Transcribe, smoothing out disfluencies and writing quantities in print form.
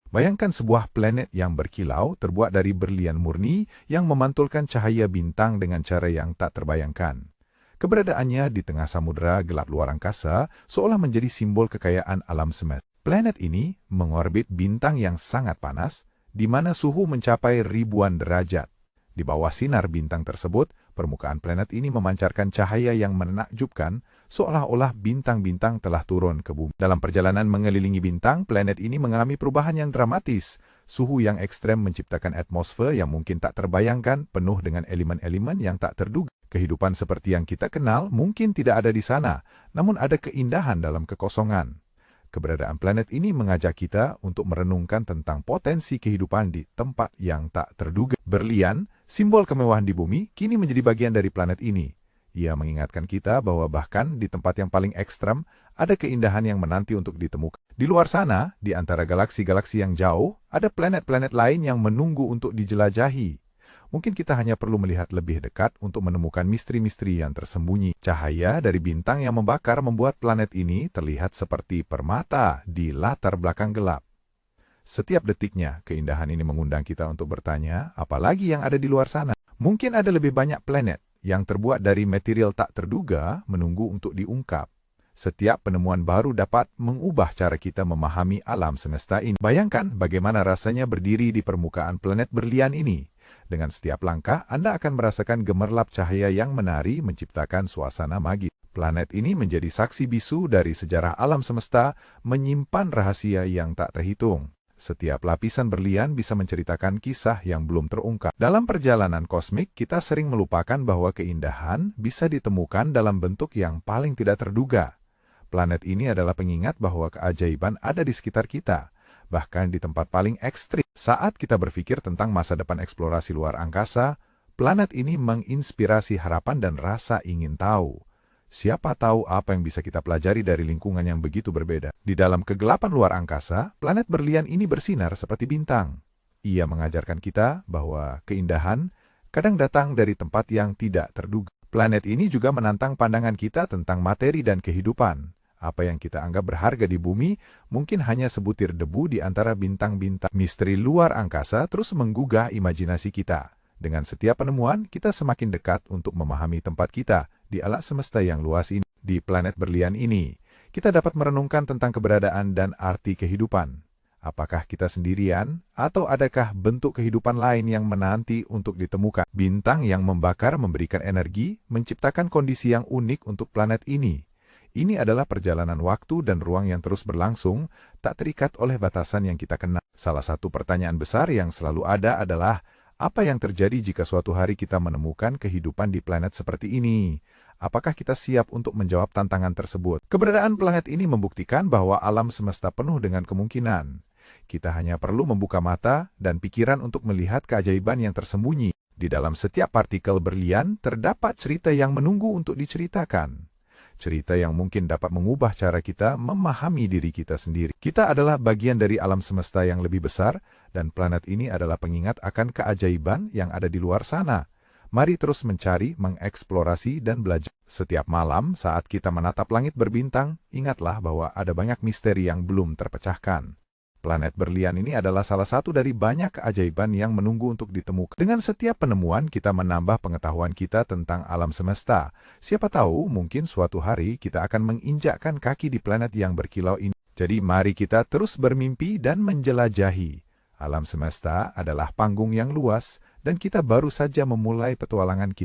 Bayangkan sebuah planet yang berkilau terbuat dari berlian murni yang memantulkan cahaya bintang dengan cara yang tak terbayangkan. Keberadaannya di tengah samudera gelap luar angkasa seolah menjadi simbol kekayaan alam semesta. Planet ini mengorbit bintang yang sangat panas, di mana suhu mencapai ribuan derajat. Di bawah sinar bintang tersebut, permukaan planet ini memancarkan cahaya yang menakjubkan, seolah-olah bintang-bintang telah turun ke bumi. Dalam perjalanan mengelilingi bintang, planet ini mengalami perubahan yang dramatis. Suhu yang ekstrem menciptakan atmosfer yang mungkin tak terbayangkan, penuh dengan elemen-elemen yang tak terduga. Kehidupan seperti yang kita kenal mungkin tidak ada di sana, namun ada keindahan dalam kekosongan. Keberadaan planet ini mengajak kita untuk merenungkan tentang potensi kehidupan di tempat yang tak terduga. Berlian, simbol kemewahan di bumi, kini menjadi bagian dari planet ini. Ia mengingatkan kita bahwa bahkan di tempat yang paling ekstrem, ada keindahan yang menanti untuk ditemukan. Di luar sana, di antara galaksi-galaksi yang jauh, ada planet-planet lain yang menunggu untuk dijelajahi. Mungkin kita hanya perlu melihat lebih dekat untuk menemukan misteri-misteri yang tersembunyi. Cahaya dari bintang yang membakar membuat planet ini terlihat seperti permata di latar belakang gelap. Setiap detiknya, keindahan ini mengundang kita untuk bertanya, apalagi yang ada di luar sana? Mungkin ada lebih banyak planet yang terbuat dari material tak terduga menunggu untuk diungkap. Setiap penemuan baru dapat mengubah cara kita memahami alam semesta ini. Bayangkan bagaimana rasanya berdiri di permukaan planet berlian ini. Dengan setiap langkah, Anda akan merasakan gemerlap cahaya yang menari menciptakan suasana magis. Planet ini menjadi saksi bisu dari sejarah alam semesta, menyimpan rahasia yang tak terhitung. Setiap lapisan berlian bisa menceritakan kisah yang belum terungkap. Dalam perjalanan kosmik, kita sering melupakan bahwa keindahan bisa ditemukan dalam bentuk yang paling tidak terduga. Planet ini adalah pengingat bahwa keajaiban ada di sekitar kita, bahkan di tempat paling ekstrim. Saat kita berpikir tentang masa depan eksplorasi luar angkasa, planet ini menginspirasi harapan dan rasa ingin tahu. Siapa tahu apa yang bisa kita pelajari dari lingkungan yang begitu berbeda. Di dalam kegelapan luar angkasa, planet berlian ini bersinar seperti bintang. Ia mengajarkan kita bahwa keindahan kadang datang dari tempat yang tidak terduga. Planet ini juga menantang pandangan kita tentang materi dan kehidupan. Apa yang kita anggap berharga di bumi mungkin hanya sebutir debu di antara bintang-bintang. Misteri luar angkasa terus menggugah imajinasi kita. Dengan setiap penemuan, kita semakin dekat untuk memahami tempat kita di alam semesta yang luas ini. Di planet berlian ini, kita dapat merenungkan tentang keberadaan dan arti kehidupan. Apakah kita sendirian, atau adakah bentuk kehidupan lain yang menanti untuk ditemukan? Bintang yang membakar memberikan energi, menciptakan kondisi yang unik untuk planet ini. Ini adalah perjalanan waktu dan ruang yang terus berlangsung, tak terikat oleh batasan yang kita kenal. Salah satu pertanyaan besar yang selalu ada adalah, apa yang terjadi jika suatu hari kita menemukan kehidupan di planet seperti ini? Apakah kita siap untuk menjawab tantangan tersebut? Keberadaan planet ini membuktikan bahwa alam semesta penuh dengan kemungkinan. Kita hanya perlu membuka mata dan pikiran untuk melihat keajaiban yang tersembunyi. Di dalam setiap partikel berlian, terdapat cerita yang menunggu untuk diceritakan. Cerita yang mungkin dapat mengubah cara kita memahami diri kita sendiri. Kita adalah bagian dari alam semesta yang lebih besar, dan planet ini adalah pengingat akan keajaiban yang ada di luar sana. Mari terus mencari, mengeksplorasi, dan belajar. Setiap malam saat kita menatap langit berbintang, ingatlah bahwa ada banyak misteri yang belum terpecahkan. Planet berlian ini adalah salah satu dari banyak keajaiban yang menunggu untuk ditemukan. Dengan setiap penemuan, kita menambah pengetahuan kita tentang alam semesta. Siapa tahu, mungkin suatu hari kita akan menginjakkan kaki di planet yang berkilau ini. Jadi mari kita terus bermimpi dan menjelajahi. Alam semesta adalah panggung yang luas, dan kita baru saja memulai petualangan kita.